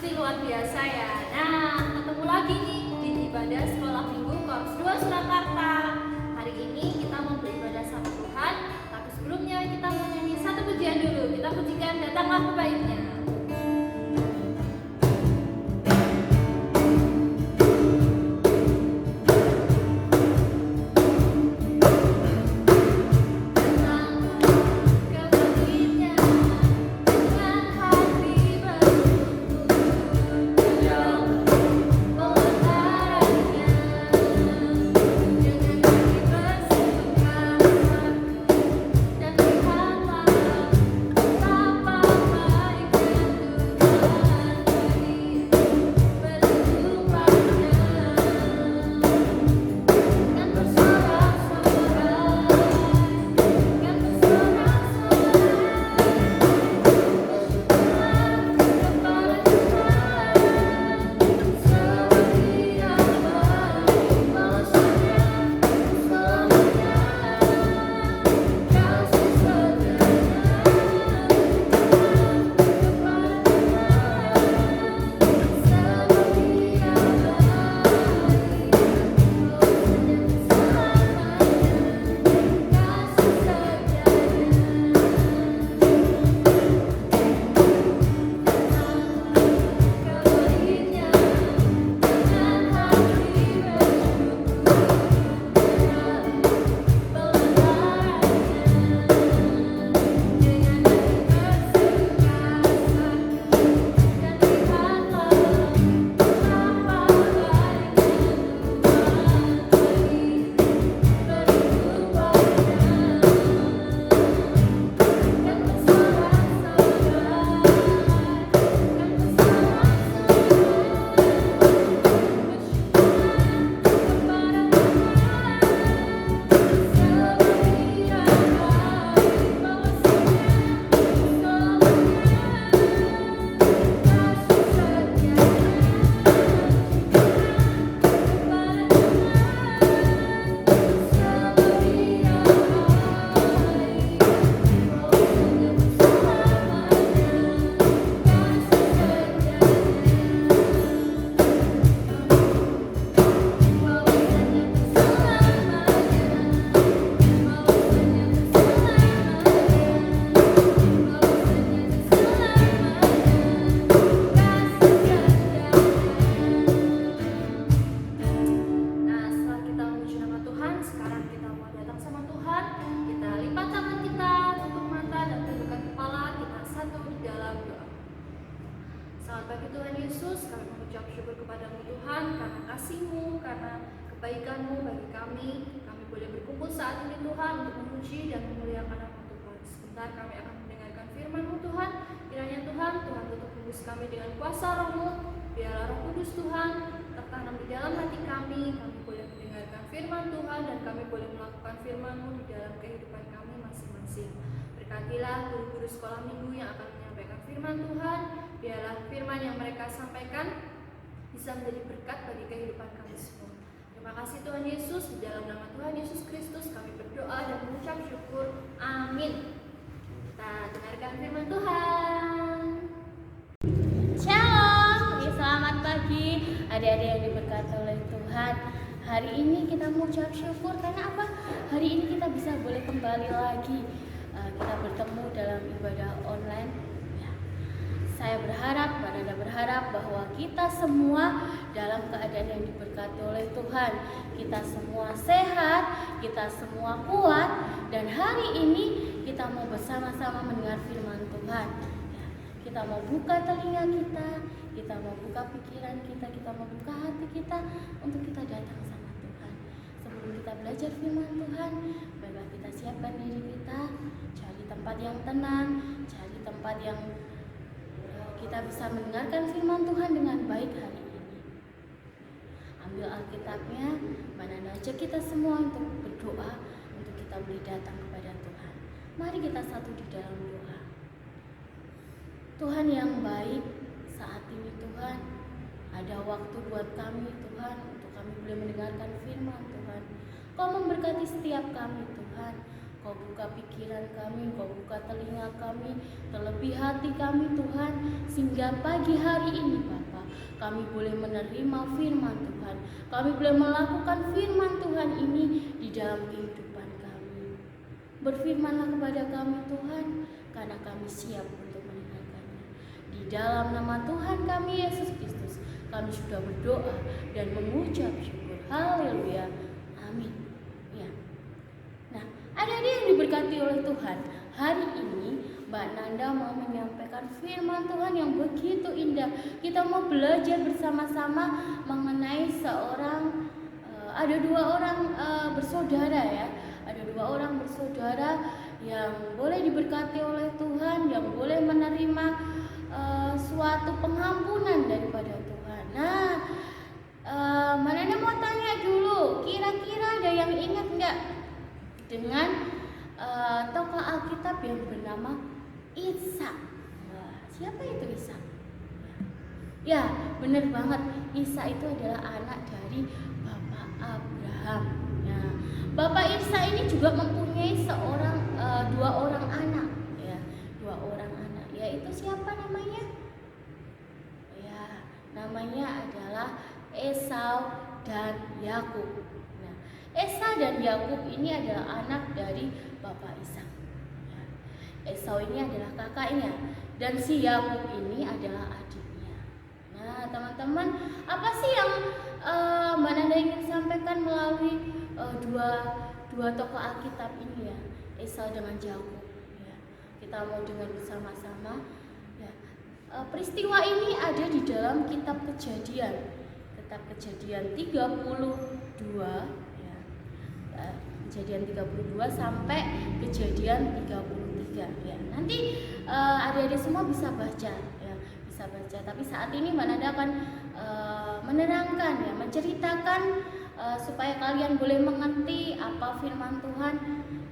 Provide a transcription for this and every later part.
Pasti luar biasa ya. Nah, ketemu lagi nih di ibadah sekolah minggu Korps 2 Surakarta. Hari ini kita mau beribadah sama Tuhan, tapi sebelumnya kita mau nyanyi satu pujian dulu. Kita pujikan Datanglah Kebaiknya. Kebaikan-Mu bagi kami boleh berkumpul saat ini Tuhan untuk memuji dan memuliakan nama Tuhan. Sebentar kami akan mendengarkan firman-Mu Tuhan. Kiranya Tuhan tutup tembus kami dengan kuasa Roh-Mu. Biarlah Roh Kudus Tuhan tertanam di dalam hati kami boleh mendengarkan firman Tuhan dan kami boleh melakukan firman-Mu di dalam kehidupan kami masing-masing. Berkatilah guru-guru sekolah minggu yang akan menyampaikan firman Tuhan. Biarlah firman yang mereka sampaikan bisa menjadi berkat bagi kehidupan kami semua. Terima kasih Tuhan Yesus, di dalam nama Tuhan Yesus Kristus kami berdoa dan mengucap syukur. Amin. Kita dengarkan firman Tuhan. Shalom, selamat pagi adik-adik yang diberkati oleh Tuhan. Hari ini kita mengucap syukur karena apa? Hari ini kita bisa boleh kembali lagi kita bertemu dalam ibadah online. Saya berharap, Anda berharap bahwa kita semua dalam keadaan yang diberkati oleh Tuhan. Kita semua sehat, kita semua kuat, dan hari ini kita mau bersama-sama mendengar firman Tuhan. Kita mau buka telinga kita mau buka pikiran kita mau buka hati kita untuk kita datang sama Tuhan. Sebelum kita belajar firman Tuhan, baiklah kita siapkan diri kita, cari tempat yang tenang, cari tempat yang kita bisa mendengarkan firman Tuhan dengan baik hari ini. Ambil Alkitabnya, mana ajak kita semua untuk berdoa, untuk kita boleh datang kepada Tuhan. Mari kita satu di dalam doa. Tuhan yang baik, saat ini Tuhan, ada waktu buat kami Tuhan, untuk kami boleh mendengarkan firman Tuhan. Kau memberkati setiap kami Tuhan. Kau buka pikiran kami, Kau buka telinga kami, terlebih hati kami Tuhan, sehingga pagi hari ini Bapa, kami boleh menerima firman Tuhan. Kami boleh melakukan firman Tuhan ini di dalam kehidupan kami. Berfirmanlah kepada kami Tuhan, karena kami siap untuk mendengarkannya. Di dalam nama Tuhan kami Yesus Kristus, kami sudah berdoa dan mengucap syukur. Haleluya. Amin. Ya. Nah, adik-adik yang diberkati oleh Tuhan, hari ini Mbak Nanda mau menyampaikan firman Tuhan yang begitu indah. Kita mau belajar bersama-sama mengenai ada dua orang bersaudara ya. Ada dua orang bersaudara yang boleh diberkati oleh Tuhan, yang boleh menerima suatu pengampunan daripada Tuhan. Nah, Mbak Nanda mau tanya dulu, kira-kira ada yang ingat nggak dengan tokoh Alkitab yang bernama Ishak? Siapa itu Ishak? Ya, benar banget. Ishak itu adalah anak dari Bapak Abraham. Ya, Bapak Ishak ini juga mempunyai dua orang anak. Ya, dua orang anak. Yaitu siapa namanya? Ya, namanya adalah Esau dan Yakub. Nah, Esau dan Yakub ini adalah anak dari Bapak Ishak. Esau ini adalah kakaknya dan si Yakub ini adalah adiknya. Nah, teman-teman, apa sih yang Mbak Nanda ingin sampaikan melalui dua tokoh Alkitab ini ya, Esau dengan Yakub? Ya, kita mau dengar bersama-sama. Ya, peristiwa ini ada di dalam Kitab Kejadian. Kejadian 32 ya. Kejadian 32 sampai Kejadian 33 ya. Nanti adik-adik semua bisa baca ya, bisa baca. Tapi saat ini Mbak Nanda akan menerangkan ya, menceritakan supaya kalian boleh mengerti apa firman Tuhan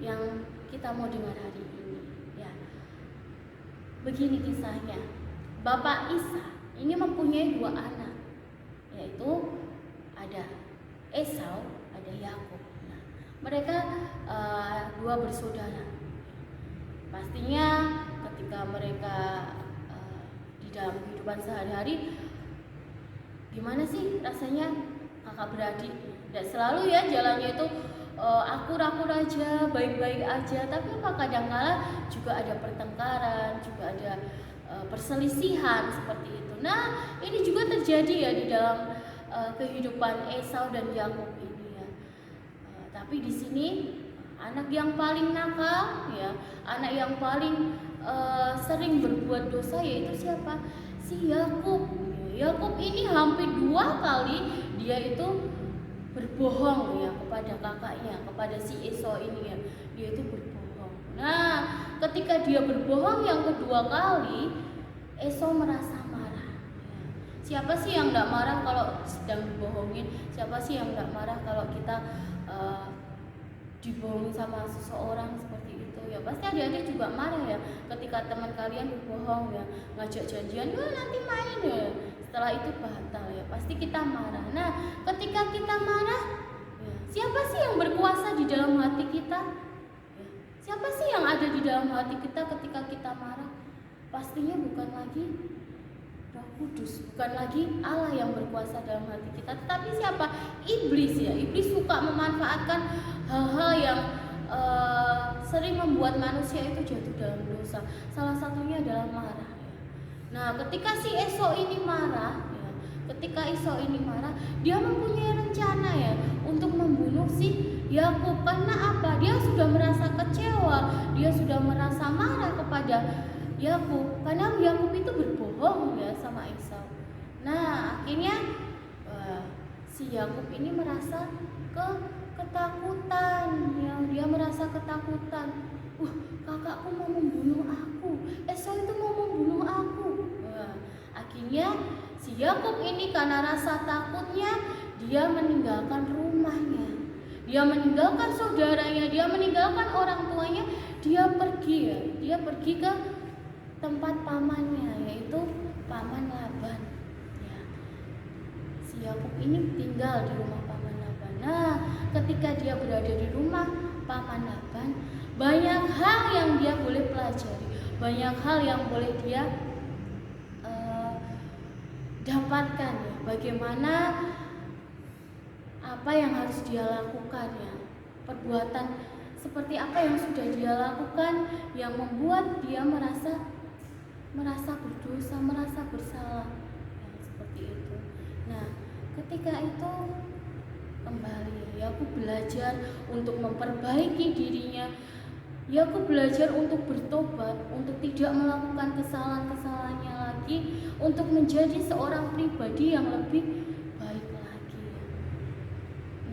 yang kita mau dengar hari ini ya. Begini kisahnya. Bapak Ishak ini mempunyai dua anak, yaitu ada Esau, ada Yakub. Nah, mereka dua bersaudara. Pastinya ketika mereka di dalam kehidupan sehari-hari, gimana sih rasanya kakak beradik? Tidak selalu ya jalannya itu akur-akur aja, baik-baik aja. Tapi apa kadang-kala juga ada pertengkaran, juga ada perselisihan seperti itu. Nah, ini juga terjadi ya di dalam kehidupan Esau dan Yakub ini ya. Tapi di sini anak yang paling nakal ya, anak yang paling sering berbuat dosa yaitu siapa? Si Yakub. Yakub ini hampir 2 kali dia itu berbohong ya kepada kakaknya, kepada si Esau ini ya. Dia itu berbohong. Nah, ketika dia berbohong yang kedua kali, Esau merasa marah. Ya. Siapa sih yang nggak marah kalau sedang dibohongin? Siapa sih yang nggak marah kalau kita dibohongin sama seseorang seperti itu? Ya pasti adik-adik juga marah ya. Ketika teman kalian berbohong ya, ngajak janjian, nanti main ya. Setelah itu batal ya, pasti kita marah. Nah, ketika kita marah, ya, siapa sih yang berkuasa di dalam hati kita? Ya, siapa sih yang ada di dalam hati kita ketika kita marah? Pastinya bukan lagi Roh Kudus, bukan lagi Allah yang berkuasa dalam hati kita, tetapi siapa? Iblis ya. Iblis suka memanfaatkan hal-hal yang sering membuat manusia itu jatuh dalam dosa. Salah satunya adalah marah. Ya. Nah, ketika si Esau ini marah, ya, dia mempunyai rencana ya untuk membunuh si Yakub. Karena apa? Dia sudah merasa kecewa, dia sudah merasa marah kepada Yakub karena Yakub itu berbohong ya sama Esau. Nah, akhirnya si Yakub ini merasa ketakutan ya, dia merasa ketakutan. Kakakku mau membunuh aku, Esau itu mau membunuh aku. Akhirnya si Yakub ini karena rasa takutnya dia meninggalkan rumahnya, dia meninggalkan saudaranya, dia meninggalkan orang tuanya, dia pergi ke tempat pamannya, yaitu paman Laban. Ya. Si Yakub ini tinggal di rumah paman Laban. Nah, ketika dia berada di rumah paman Laban, banyak hal yang dia boleh pelajari, banyak hal yang boleh dia dapatkan ya. Bagaimana apa yang harus dia lakukan ya, perbuatan seperti apa yang sudah dia lakukan yang membuat dia merasa berdosa, merasa bersalah ya, seperti itu. Nah, ketika itu kembali Yakub belajar untuk memperbaiki dirinya. Yakub belajar untuk bertobat, untuk tidak melakukan kesalahan-kesalahannya lagi, untuk menjadi seorang pribadi yang lebih baik lagi.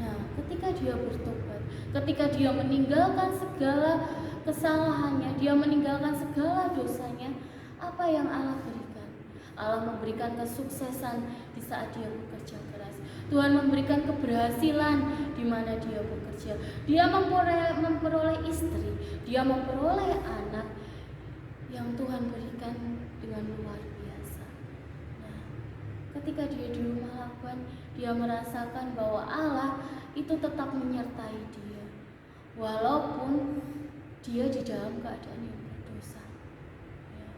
Nah, ketika dia bertobat, ketika dia meninggalkan segala kesalahannya, dia meninggalkan segala dosanya, apa yang Allah berikan? Allah memberikan kesuksesan di saat dia bekerja keras. Tuhan memberikan keberhasilan di mana dia bekerja. Dia memperoleh istri, dia memperoleh anak yang Tuhan berikan dengan luar biasa. Nah, ketika dia di rumah Laban, dia merasakan bahwa Allah itu tetap menyertai dia, walaupun dia di dalam keadaan yang berdosa. Ya.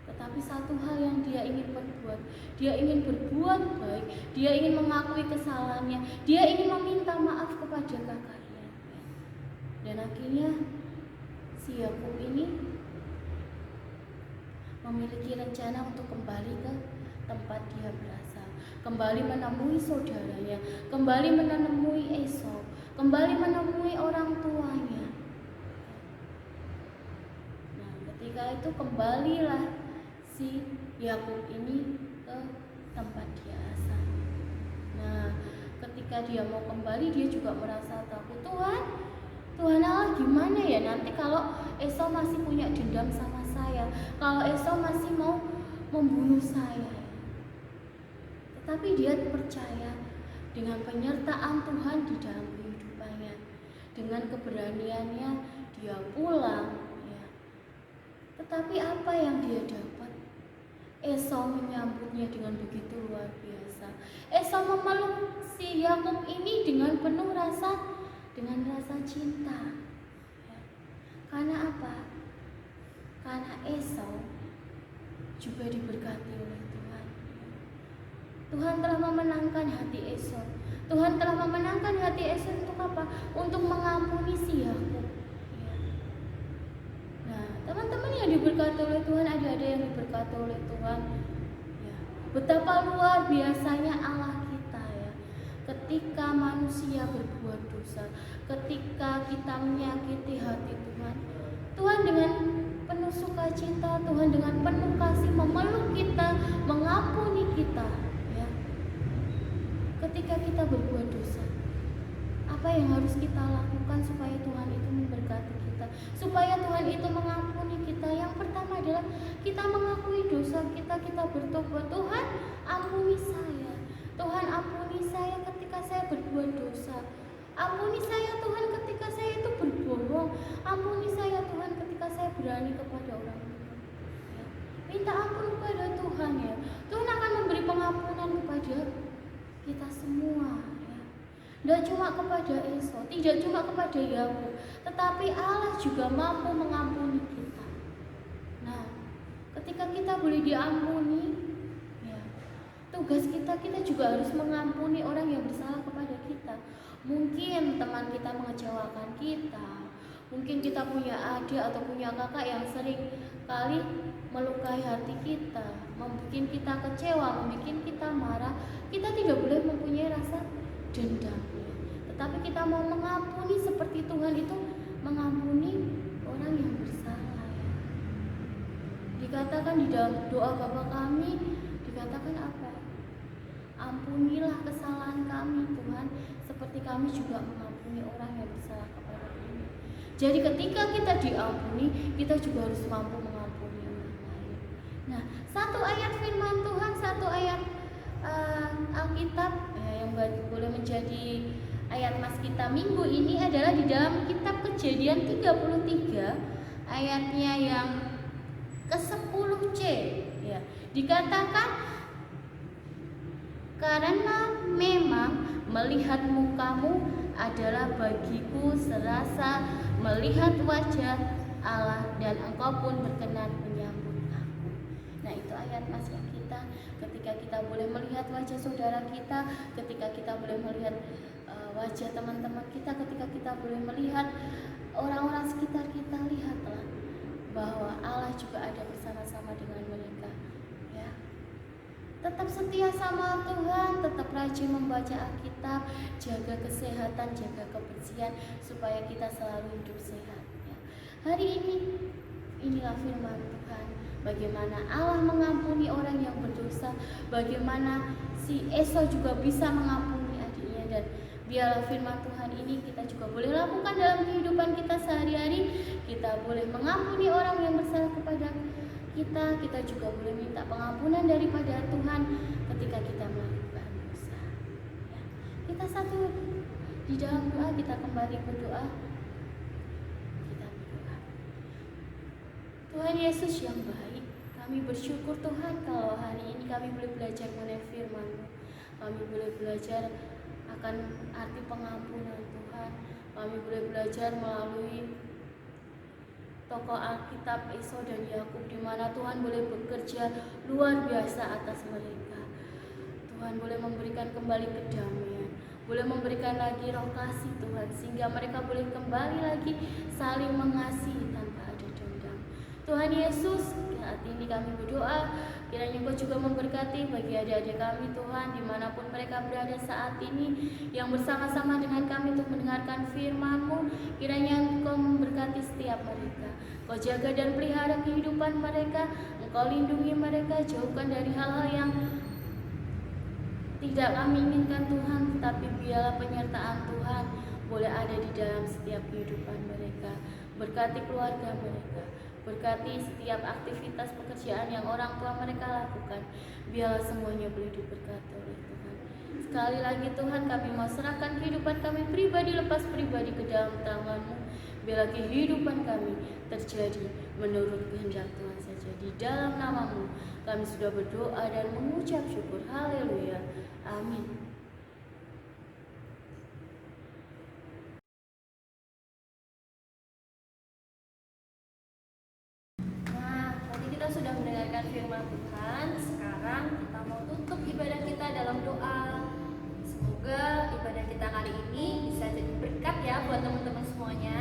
Tetapi satu hal yang dia ingin perbuat, dia ingin berbuat baik, dia ingin mengakui kesalahannya, dia ingin meminta maaf kepada kakaknya. Dan akhirnya si Yakub ini memiliki rencana untuk kembali ke tempat dia berasal, kembali menemui saudaranya, kembali menemui Esau, kembali menemui orang tuanya. Nah, ketika itu kembalilah si Yakub ini ke tempat dia asal. Nah, ketika dia mau kembali, dia juga merasa takut. Tuhan Allah, gimana ya nanti kalau Esau masih punya dendam sama saya, kalau Esau masih mau membunuh saya. Tetapi dia percaya dengan penyertaan Tuhan di dalam kehidupannya, dengan keberaniannya dia pulang ya. Tetapi apa yang dia dapat? Esau menyambutnya dengan begitu luar biasa. Esau memeluk si Yakub ini dengan penuh rasa cinta ya. Karena apa? Karena Esau juga diberkati oleh Tuhan. Tuhan telah memenangkan hati Esau. Tuhan telah memenangkan hati Esau untuk apa? Untuk mengampuni si Yakub ya. Nah, teman-teman yang diberkati oleh Tuhan, ada yang diberkati oleh Tuhan ya. Betapa luar biasanya Allah kita ya. Ketika manusia berbuat dosa, ketika kita menyakiti hati Tuhan, Tuhan dengan penuh sukacita, Tuhan dengan penuh kasih memeluk kita, mengampuni kita ya. Ketika kita berbuat dosa, apa yang harus kita lakukan supaya Tuhan itu memberkati kita, supaya Tuhan itu mengampuni kita? Yang pertama adalah kita mengakui dosa kita bertobat. Tuhan, ampuni saya. Tuhan, ampuni saya ketika saya berbuat dosa. Ampuni saya Tuhan ketika saya itu berbohong. Ampuni saya Tuhan ketika saya berani kepada orang lain ya. Minta ampun kepada Tuhan ya. Tuhan akan memberi pengampunan kepada kita semua ya. Tidak cuma kepada Esau, tidak cuma kepada Yakub, tetapi Allah juga mampu mengampuni kita. Nah, ketika kita boleh diampuni ya, tugas kita juga harus mengampuni orang yang bersalah kepada kita. Mungkin teman kita mengecewakan kita, mungkin kita punya adik atau punya kakak yang sering kali melukai hati kita, membuat kita kecewa, membuat kita marah. Kita tidak boleh mempunyai rasa dendam, tetapi kita mau mengampuni seperti Tuhan itu mengampuni orang yang bersalah. Dikatakan di dalam doa Bapa kami, dikatakan apa? Ampunilah kesalahan kami Tuhan, seperti kami juga mengampuni orang yang bersalah kepada kami. Jadi ketika kita diampuni, kita juga harus mampu mengampuni orang lain. Nah, satu ayat firman Tuhan, satu ayat Alkitab yang boleh menjadi ayat mas kita minggu ini adalah di dalam kitab Kejadian 33 ayatnya yang ke-10C ya. Dikatakan, karena memang melihat mukamu adalah bagiku serasa melihat wajah Allah dan Engkau pun berkenan menyambut aku. Nah, itu ayat nasihat kita. Ketika kita boleh melihat wajah saudara kita, ketika kita boleh melihat wajah teman-teman kita, ketika kita boleh melihat orang-orang sekitar kita, lihatlah bahwa Allah juga ada bersama-sama dengan mereka. Ya, tetap setia sama Tuhan, tetap rajin membaca Alkitab, jaga kesehatan, jaga kebersihan, supaya kita selalu hidup sehat. Ya. Hari ini, inilah firman Tuhan. Bagaimana Allah mengampuni orang yang berdosa, bagaimana si Esau juga bisa mengampuni adiknya, dan biarlah firman Tuhan ini kita juga boleh lakukan dalam kehidupan kita sehari-hari. Kita boleh mengampuni orang yang bersalah kepada kita juga boleh minta pengampunan daripada Tuhan ketika kita melakukan dosa. Ya. Kita satu di dalam doa, kita kembali berdoa. Kita berdoa. Tuhan Yesus yang baik, kami bersyukur Tuhan kalau hari ini kami boleh belajar mengenai firman-Mu. Kami boleh belajar akan arti pengampunan Tuhan. Kami boleh belajar melalui tokoh Alkitab Esau dan Yakub, di mana Tuhan boleh bekerja luar biasa atas mereka. Tuhan boleh memberikan kembali kedamaian, boleh memberikan lagi roh kasih Tuhan, sehingga mereka boleh kembali lagi saling mengasihi tanpa ada dendam. Tuhan Yesus, saat ini kami berdoa, kiranya Engkau juga memberkati bagi adik-adik kami Tuhan, dimanapun mereka berada saat ini, yang bersama-sama dengan kami untuk mendengarkan firman-Mu. Kiranya Engkau memberkati setiap mereka, Engkau jaga dan pelihara kehidupan mereka, Engkau lindungi mereka, jauhkan dari hal-hal yang tidak kami inginkan Tuhan, tetapi biarlah penyertaan Tuhan boleh ada di dalam setiap kehidupan mereka. Berkati keluarga mereka, berkati setiap aktivitas pekerjaan yang orang tua mereka lakukan. Biarlah semuanya boleh diberkati oleh Tuhan. Sekali lagi Tuhan, kami mau serahkan kehidupan kami pribadi lepas pribadi ke dalam tangan-Mu. Biarlah kehidupan kami terjadi menurut kehendak Tuhan saja. Di dalam nama-Mu kami sudah berdoa dan mengucap syukur. Haleluya. Amin. Kita sudah mendengarkan firman Tuhan. Sekarang kita mau tutup ibadah kita dalam doa. Semoga ibadah kita kali ini bisa jadi berkat ya buat teman-teman semuanya.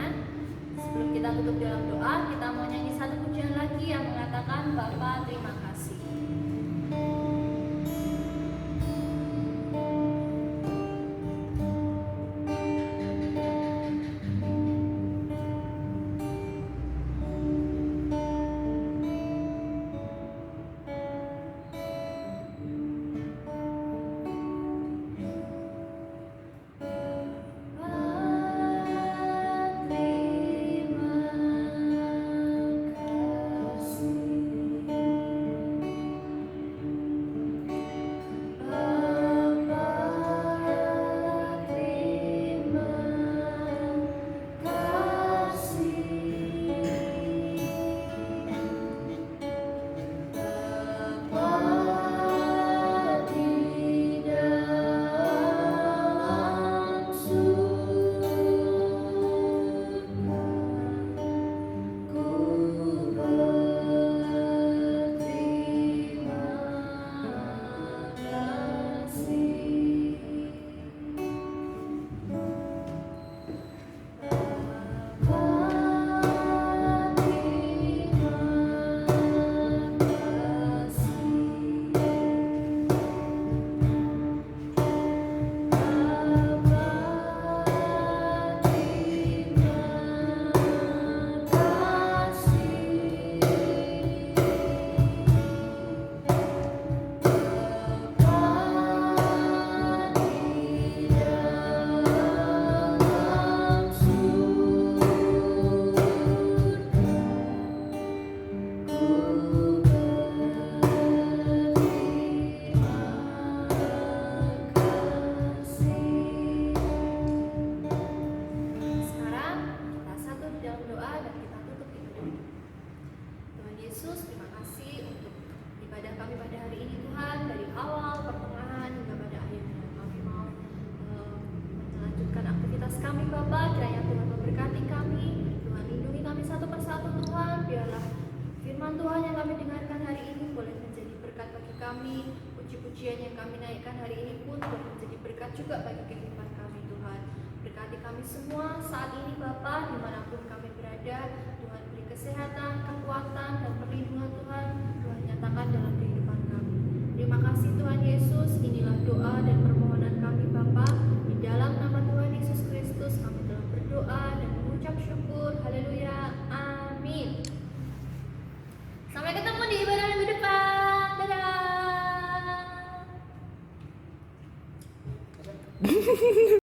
Sebelum kita tutup dalam doa, kita mau nyanyi satu pujian lagi yang mengatakan Bapa terima kasih. bagi kami. Puji-pujian yang kami naikkan hari ini pun boleh menjadi berkat juga bagi kehidupan kami Tuhan. Berkati kami semua saat ini Bapa, dimanapun kami berada. Tuhan beri kesehatan, kekuatan, dan perlindungan Tuhan